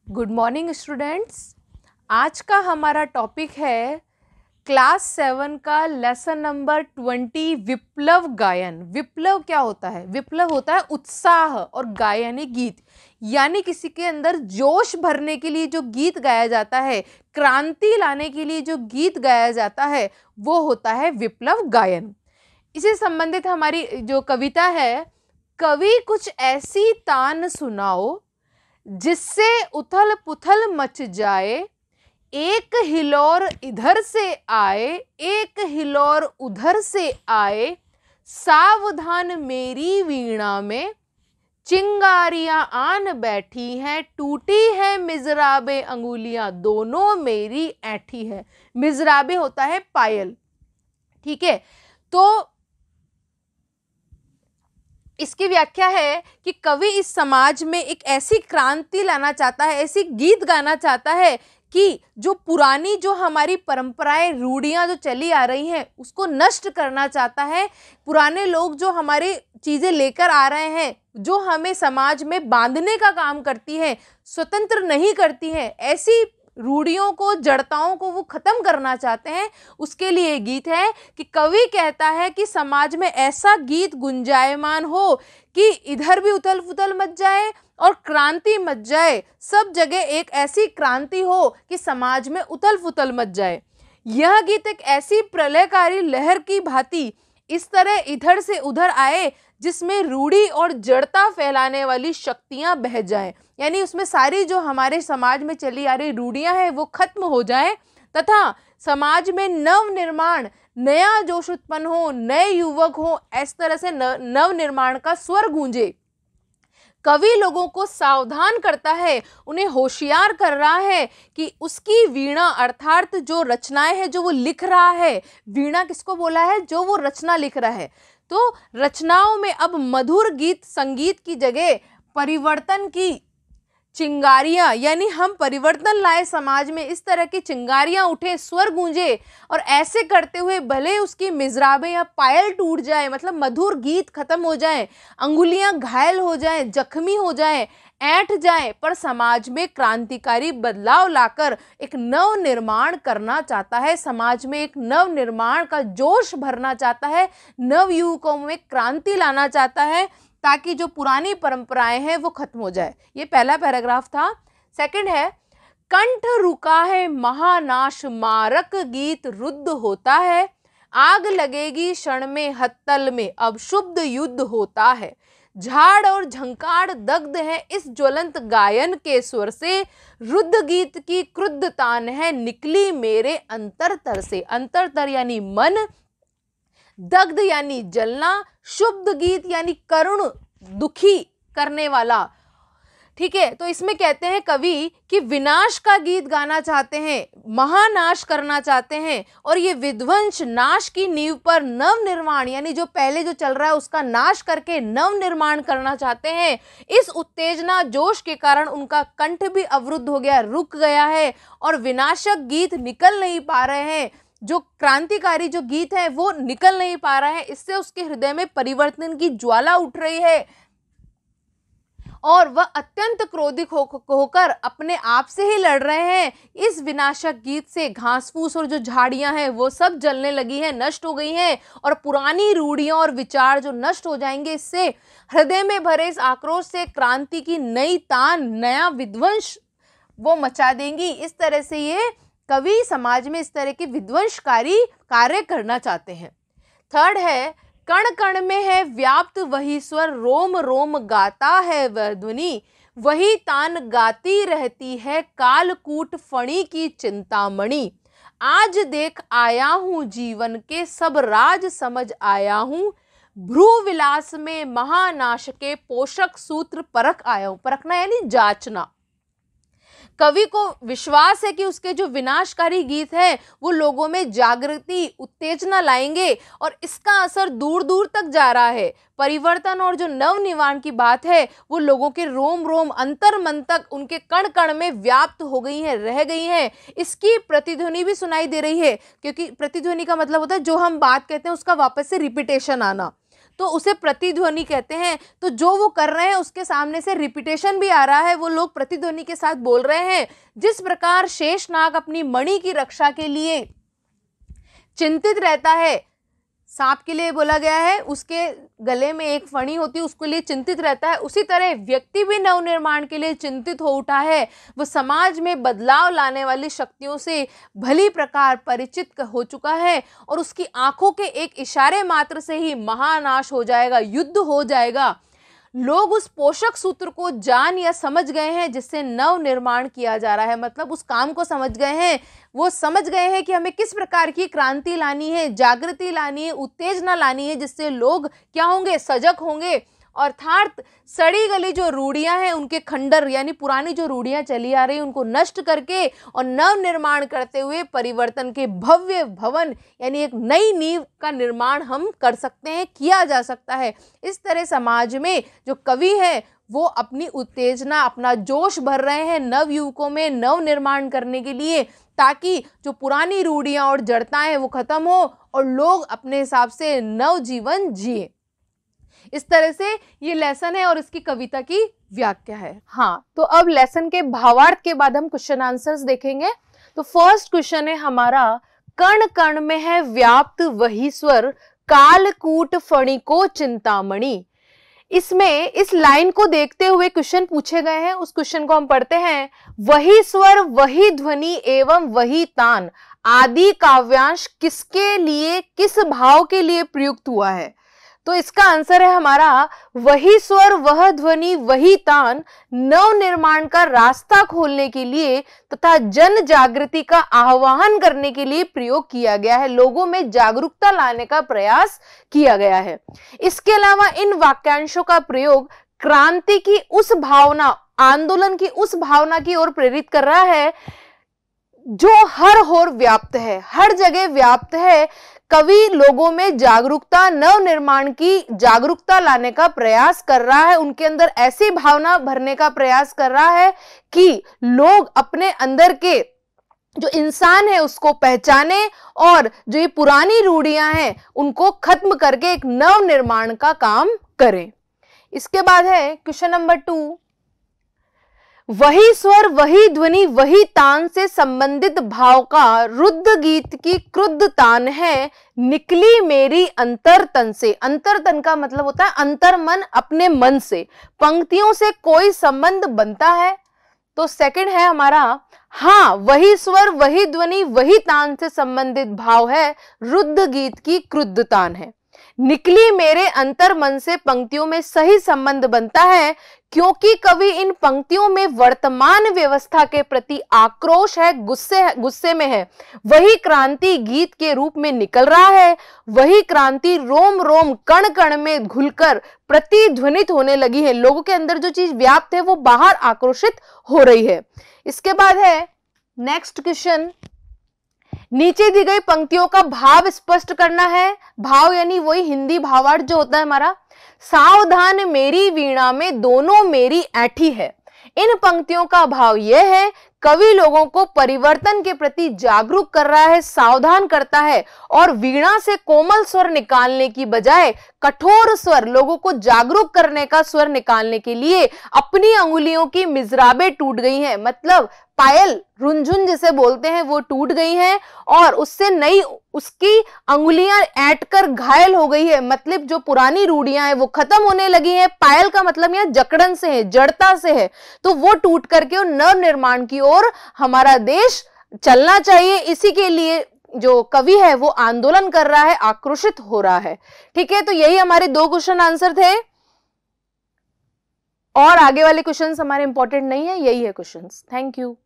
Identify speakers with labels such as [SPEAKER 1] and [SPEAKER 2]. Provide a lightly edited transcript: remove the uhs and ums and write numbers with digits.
[SPEAKER 1] Good morning students. आज का हमारा टॉपिक है क्लास 7 का लेसन नंबर 20 विप्लव गायन। विप्लव क्या होता है? विप्लव होता है उत्साह और गायन गीत, यानी किसी के अंदर जोश भरने के लिए जो गीत गाया जाता है, क्रांति लाने के लिए जो गीत गाया जाता है, वो होता है विप्लव गायन। इसे संबंधित हमारी जो कविता है, कवि कुछ ऐसी तान सुनाओ जिससे उथल पुथल मच जाए, एक हिलोर इधर से आए, एक हिलोर उधर से आए, सावधान मेरी वीणा में चिंगारियां आन बैठी हैं, टूटी है मिजराबे अंगुलियां दोनों मेरी ऐठी है। मिजराबे होता है पायल, ठीक है। तो इसकी व्याख्या है कि कवि इस समाज में एक ऐसी क्रांति लाना चाहता है, ऐसी गीत गाना चाहता है कि जो पुरानी जो हमारी परंपराएं, रूढ़ियां जो चली आ रही हैं, उसको नष्ट करना चाहता है। पुराने लोग जो हमारी चीज़ें लेकर आ रहे हैं, जो हमें समाज में बांधने का काम करती हैं, स्वतंत्र नहीं करती हैं, ऐसी रूढ़ियों को, जड़ताओं को वो खत्म करना चाहते हैं। उसके लिए गीत है कि कवि कहता है कि समाज में ऐसा गीत गुंजायमान हो कि इधर भी उथल पुथल मच जाए और क्रांति मच जाए, सब जगह एक ऐसी क्रांति हो कि समाज में उथल पुथल मच जाए। यह गीत एक ऐसी प्रलयकारी लहर की भांति इस तरह इधर से उधर आए जिसमें रूढ़ी और जड़ता फैलाने वाली शक्तियां बह जाएं, यानी उसमें सारी जो हमारे समाज में चली आ रही रूढ़ियां हैं वो खत्म हो जाएं तथा समाज में नव निर्माण, नया जोश उत्पन्न हो, नए युवक हो, इस तरह से नव निर्माण का स्वर गूंजे। कवि लोगों को सावधान करता है, उन्हें होशियार कर रहा है कि उसकी वीणा अर्थात जो रचनाएं हैं जो वो लिख रहा है, वीणा किसको बोला है? जो वो रचना लिख रहा है। तो रचनाओं में अब मधुर गीत संगीत की जगह परिवर्तन की चिंगारियां, यानी हम परिवर्तन लाए समाज में, इस तरह की चिंगारियां उठे, स्वर गूंजे, और ऐसे करते हुए भले उसकी मिजराबें या पायल टूट जाए, मतलब मधुर गीत खत्म हो जाए, अंगुलियां घायल हो जाएं, जख्मी हो जाएं, ऐंठ जाएं, पर समाज में क्रांतिकारी बदलाव लाकर एक नव निर्माण करना चाहता है, समाज में एक नव निर्माण का जोश भरना चाहता है, नव युवकों में क्रांति लाना चाहता है ताकि जो पुरानी परंपराएं हैं वो खत्म हो जाए। ये पहला पैराग्राफ था। सेकंड है, कंठ रुका है महानाश मारक गीत रुद्ध होता है, आग लगेगी क्षण में हत्तल में अब शुद्ध युद्ध होता है, झाड़ और झंकार दग्ध है इस ज्वलंत गायन के स्वर से, रुद्ध गीत की क्रुद्ध तान है निकली मेरे अंतरतर से। अंतरतर यानी मन, दग्ध यानी जलना, शुद्ध गीत यानी करुण, दुखी करने वाला, ठीक है। तो इसमें कहते हैं कवि कि विनाश का गीत गाना चाहते हैं, महानाश करना चाहते हैं, और ये विध्वंस नाश की नींव पर नव निर्माण, यानी जो पहले जो चल रहा है उसका नाश करके नव निर्माण करना चाहते हैं। इस उत्तेजना जोश के कारण उनका कंठ भी अवरुद्ध हो गया, रुक गया है, और विनाशक गीत निकल नहीं पा रहे हैं, जो क्रांतिकारी जो गीत है वो निकल नहीं पा रहा है। इससे उसके हृदय में परिवर्तन की ज्वाला उठ रही है और वह अत्यंत क्रोधित होकर अपने आप से ही लड़ रहे हैं। इस विनाशक गीत से घास फूस और जो झाड़ियां हैं वो सब जलने लगी हैं, नष्ट हो गई हैं, और पुरानी रूढ़ियां और विचार जो नष्ट हो जाएंगे, इससे हृदय में भरे इस आक्रोश से क्रांति की नई तान, नया विध्वंस वो मचा देंगी। इस तरह से ये कवि समाज में इस तरह के विध्वंसकारी कार्य करना चाहते हैं। थर्ड है, कण कण में है व्याप्त वही स्वर, रोम रोम गाता है वह ध्वनि, वही तान गाती रहती है कालकूट फणी की चिंतामणि, आज देख आया हूँ जीवन के सब राज समझ आया हूँ, भ्रू विलास में महानाश के पोषक सूत्र परख आया हूँ। परखना यानी जांचना। कवि को विश्वास है कि उसके जो विनाशकारी गीत हैं वो लोगों में जागृति, उत्तेजना लाएंगे, और इसका असर दूर दूर तक जा रहा है। परिवर्तन और जो नव निर्माण की बात है वो लोगों के रोम रोम, अंतर मन तक, उनके कण कण में व्याप्त हो गई है, रह गई है। इसकी प्रतिध्वनि भी सुनाई दे रही है, क्योंकि प्रतिध्वनि का मतलब होता है जो हम बात कहते हैं उसका वापस से रिपीटेशन आना। तो उसे प्रतिध्वनि कहते हैं। तो जो वो कर रहे हैं उसके सामने से रिपीटेशन भी आ रहा है, वो लोग प्रतिध्वनि के साथ बोल रहे हैं। जिस प्रकार शेषनाग अपनी मणि की रक्षा के लिए चिंतित रहता है, सांप के लिए बोला गया है उसके गले में एक फणी होती है, उसके लिए चिंतित रहता है, उसी तरह व्यक्ति भी नवनिर्माण के लिए चिंतित हो उठा है। वो समाज में बदलाव लाने वाली शक्तियों से भली प्रकार परिचित हो चुका है और उसकी आंखों के एक इशारे मात्र से ही महानाश हो जाएगा, युद्ध हो जाएगा। लोग उस पोषक सूत्र को जान या समझ गए हैं जिससे नव निर्माण किया जा रहा है, मतलब उस काम को समझ गए हैं, वो समझ गए हैं कि हमें किस प्रकार की क्रांति लानी है, जागृति लानी है, उत्तेजना लानी है, जिससे लोग क्या होंगे, सजग होंगे। अर्थात सड़ी गली जो रूढ़ियां हैं उनके खंडर यानी पुरानी जो रूढ़ियां चली आ रही उनको नष्ट करके और नव निर्माण करते हुए परिवर्तन के भव्य भवन यानी एक नई नींव का निर्माण हम कर सकते हैं, किया जा सकता है। इस तरह समाज में जो कवि है वो अपनी उत्तेजना, अपना जोश भर रहे हैं नव युवकों में नव निर्माण करने के लिए, ताकि जो पुरानी रूढ़ियां और जड़ताएं वो खत्म हो और लोग अपने हिसाब से नव जीवन जिए। इस तरह से ये लेसन है और इसकी कविता की व्याख्या है। हाँ, तो अब लेसन के भावार्थ के बाद हम क्वेश्चन आंसर्स देखेंगे। तो फर्स्ट क्वेश्चन है हमारा, कण कण में है व्याप्त वही स्वर, कालकूट फणी को चिंतामणि। इसमें इस लाइन को देखते हुए क्वेश्चन पूछे गए हैं, उस क्वेश्चन को हम पढ़ते हैं। वही स्वर वही ध्वनि एवं वही तान आदि काव्यांश किसके लिए, किस भाव के लिए प्रयुक्त हुआ है? तो इसका आंसर है हमारा, वही स्वर वह ध्वनि वही तान नव निर्माण का रास्ता खोलने के लिए तथा जन जागृति का आह्वान करने के लिए प्रयोग किया गया है, लोगों में जागरूकता लाने का प्रयास किया गया है। इसके अलावा इन वाक्यांशों का प्रयोग क्रांति की उस भावना, आंदोलन की उस भावना की ओर प्रेरित कर रहा है जो हर ओर व्याप्त है, हर जगह व्याप्त है। कवि लोगों में जागरूकता, नव निर्माण की जागरूकता लाने का प्रयास कर रहा है, उनके अंदर ऐसी भावना भरने का प्रयास कर रहा है कि लोग अपने अंदर के जो इंसान है उसको पहचाने और जो ये पुरानी रूढ़ियां हैं उनको खत्म करके एक नव निर्माण का काम करें। इसके बाद है क्वेश्चन नंबर 2, वही स्वर वही ध्वनि वही तान से संबंधित भाव का रुद्र गीत की क्रुद्ध तान है, निकली मेरी अंतरतन से। अंतरतन का मतलब होता है अंतर मन, अपने मन से। पंक्तियों से कोई संबंध बनता है? तो सेकंड है हमारा, हाँ, वही स्वर वही ध्वनि वही तान से संबंधित भाव है, रुद्र गीत की क्रुद्ध तान है। निकली मेरे अंतर मन से पंक्तियों में सही संबंध बनता है क्योंकि कवि इन पंक्तियों में वर्तमान व्यवस्था के प्रति आक्रोश है, गुस्से में है। वही क्रांति गीत के रूप में निकल रहा है, वही क्रांति रोम रोम कण कण में घुलकर प्रतिध्वनित होने लगी है। लोगों के अंदर जो चीज व्याप्त है वो बाहर आक्रोशित हो रही है। इसके बाद है नेक्स्ट क्वेश्चन, नीचे दी गई पंक्तियों का भाव स्पष्ट करना है। भाव यानी वही हिंदी भावार्थ जो होता है हमारा। सावधान मेरी वीणा में दोनों मेरी ऐठी है। इन पंक्तियों का भाव यह है, कवि लोगों को परिवर्तन के प्रति जागरूक कर रहा है, सावधान करता है और वीणा से कोमल स्वर निकालने की बजाय कठोर स्वर, लोगों को जागरूक करने का स्वर निकालने के लिए अपनी अंगुलियों की मिजराबें टूट गई हैं, मतलब पायल रुंझुन जिसे बोलते हैं वो टूट गई हैं और उससे नई उसकी अंगुलियां ऐंठकर घायल हो गई है, मतलब जो पुरानी रूढ़ियां हैं वो खत्म होने लगी हैं। पायल का मतलब यहाँ जकड़न से है, जड़ता से है, तो वो टूट करके नव निर्माण की ओर हमारा देश चलना चाहिए। इसी के लिए जो कवि है वो आंदोलन कर रहा है, आक्रोशित हो रहा है। ठीक है, तो यही हमारे 2 क्वेश्चन आंसर थे और आगे वाले क्वेश्चंस हमारे इंपॉर्टेंट नहीं है, यही है क्वेश्चंस। Thank you.